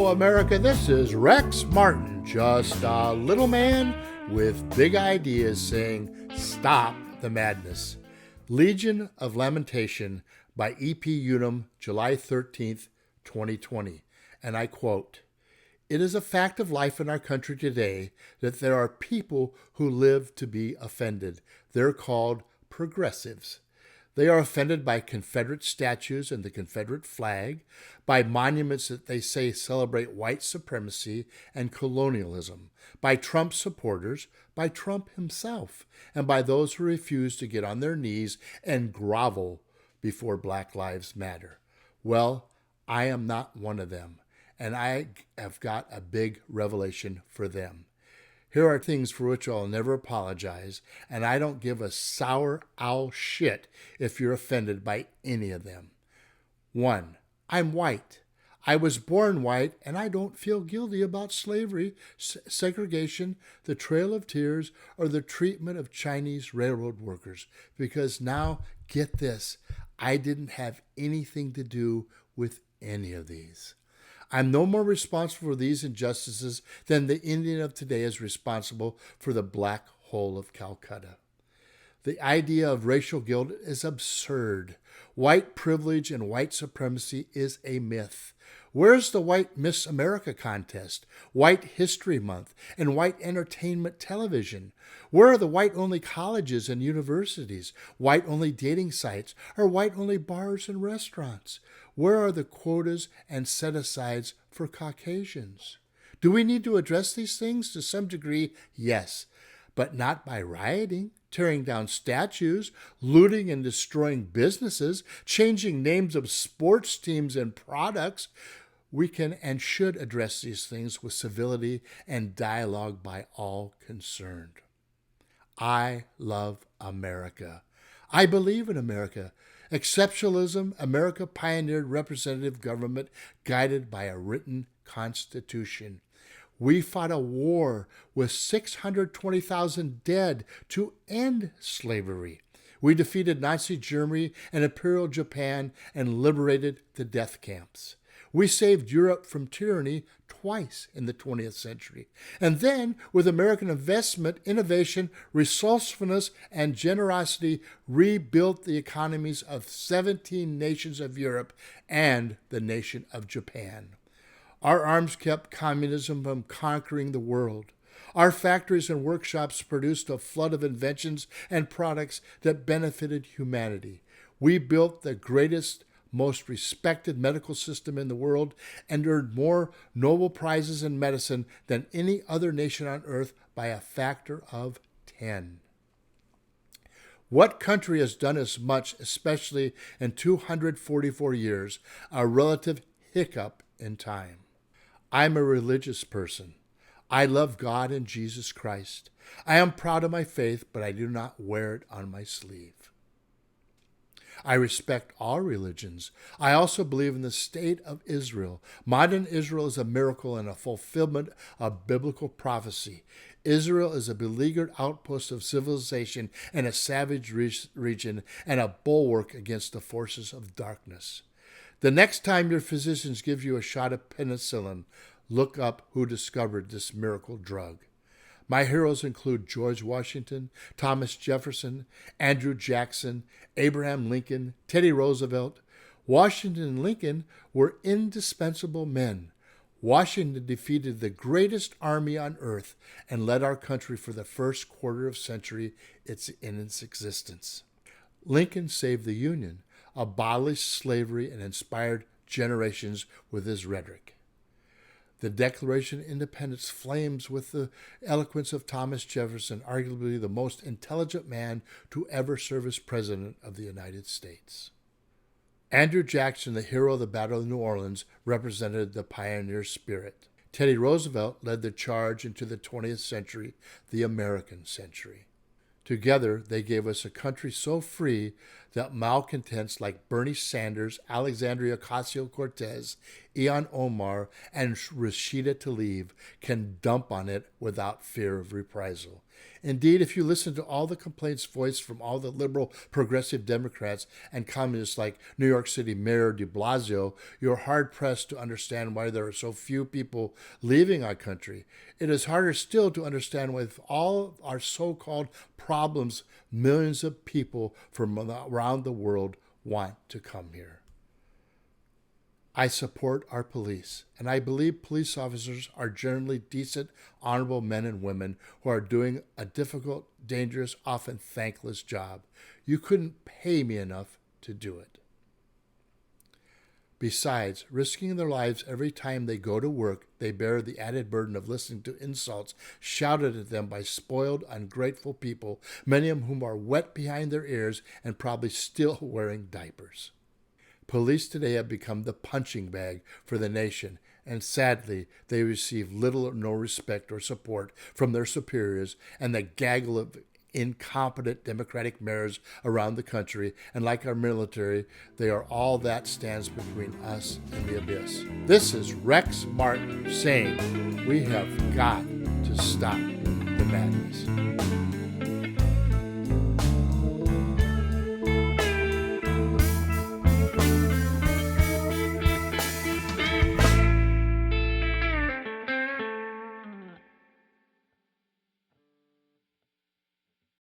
Hello, America. This is Rex Martin, just a little man with big ideas saying, stop the madness. Legion of Lamentation by E.P. Unum, July 13th, 2020. And I quote, "It is a fact of life in our country today that there are people who live to be offended. They're called progressives. They are offended by Confederate statues and the Confederate flag, by monuments that they say celebrate white supremacy and colonialism, by Trump supporters, by Trump himself, and by those who refuse to get on their knees and grovel before Black Lives Matter. Well, I am not one of them, and I have got a big revelation for them. Here are things for which I'll never apologize, and I don't give a sour owl shit if you're offended by any of them. 1. I'm white. I was born white, and I don't feel guilty about slavery, segregation, the Trail of Tears, or the treatment of Chinese railroad workers, because now, get this, I didn't have anything to do with any of these. I'm no more responsible for these injustices than the Indian of today is responsible for the black hole of Calcutta. The idea of racial guilt is absurd. White privilege and white supremacy is a myth. Where's the White Miss America contest, White History Month, and white entertainment television? Where are the white-only colleges and universities, white-only dating sites, or white-only bars and restaurants? Where are the quotas and set-asides for Caucasians? Do we need to address these things? To some degree, yes, but not by rioting, tearing down statues, looting and destroying businesses, changing names of sports teams and products. We can and should address these things with civility and dialogue by all concerned. I love America. I believe in America. Exceptionalism, America pioneered representative government guided by a written constitution. We fought a war with 620,000 dead to end slavery. We defeated Nazi Germany and Imperial Japan and liberated the death camps. We saved Europe from tyranny twice in the 20th century. And then, with American investment, innovation, resourcefulness, and generosity, rebuilt the economies of 17 nations of Europe and the nation of Japan. Our arms kept communism from conquering the world. Our factories and workshops produced a flood of inventions and products that benefited humanity. We built the greatest, most respected medical system in the world and earned more Nobel Prizes in medicine than any other nation on earth by a factor of 10. What country has done as much, especially in 244 years, a relative hiccup in time? I'm a religious person. I love God and Jesus Christ. I am proud of my faith, but I do not wear it on my sleeve. I respect all religions. I also believe in the state of Israel. Modern Israel is a miracle and a fulfillment of biblical prophecy. Israel is a beleaguered outpost of civilization and a savage region and a bulwark against the forces of darkness. The next time your physicians give you a shot of penicillin, look up who discovered this miracle drug. My heroes include George Washington, Thomas Jefferson, Andrew Jackson, Abraham Lincoln, Teddy Roosevelt. Washington and Lincoln were indispensable men. Washington defeated the greatest army on earth and led our country for the first quarter of century in its existence. Lincoln saved the Union, abolished slavery, and inspired generations with his rhetoric. The Declaration of Independence flames with the eloquence of Thomas Jefferson, arguably the most intelligent man to ever serve as President of the United States. Andrew Jackson, the hero of the Battle of New Orleans, represented the pioneer spirit. Teddy Roosevelt led the charge into the 20th century, the American century. Together, they gave us a country so free that malcontents like Bernie Sanders, Alexandria Ocasio-Cortez, Ilhan Omar, and Rashida Tlaib can dump on it without fear of reprisal. Indeed, if you listen to all the complaints voiced from all the liberal progressive Democrats and communists like New York City Mayor de Blasio, you're hard-pressed to understand why there are so few people leaving our country. It is harder still to understand why, with all our so-called problems, millions of people from around the world want to come here. I support our police, and I believe police officers are generally decent, honorable men and women who are doing a difficult, dangerous, often thankless job. You couldn't pay me enough to do it. Besides, risking their lives every time they go to work, they bear the added burden of listening to insults shouted at them by spoiled, ungrateful people, many of whom are wet behind their ears and probably still wearing diapers. Police today have become the punching bag for the nation, and sadly, they receive little or no respect or support from their superiors and the gaggle of incompetent Democratic mayors around the country, and like our military, they are all that stands between us and the abyss. This is Rex Martin saying we have got to stop the madness.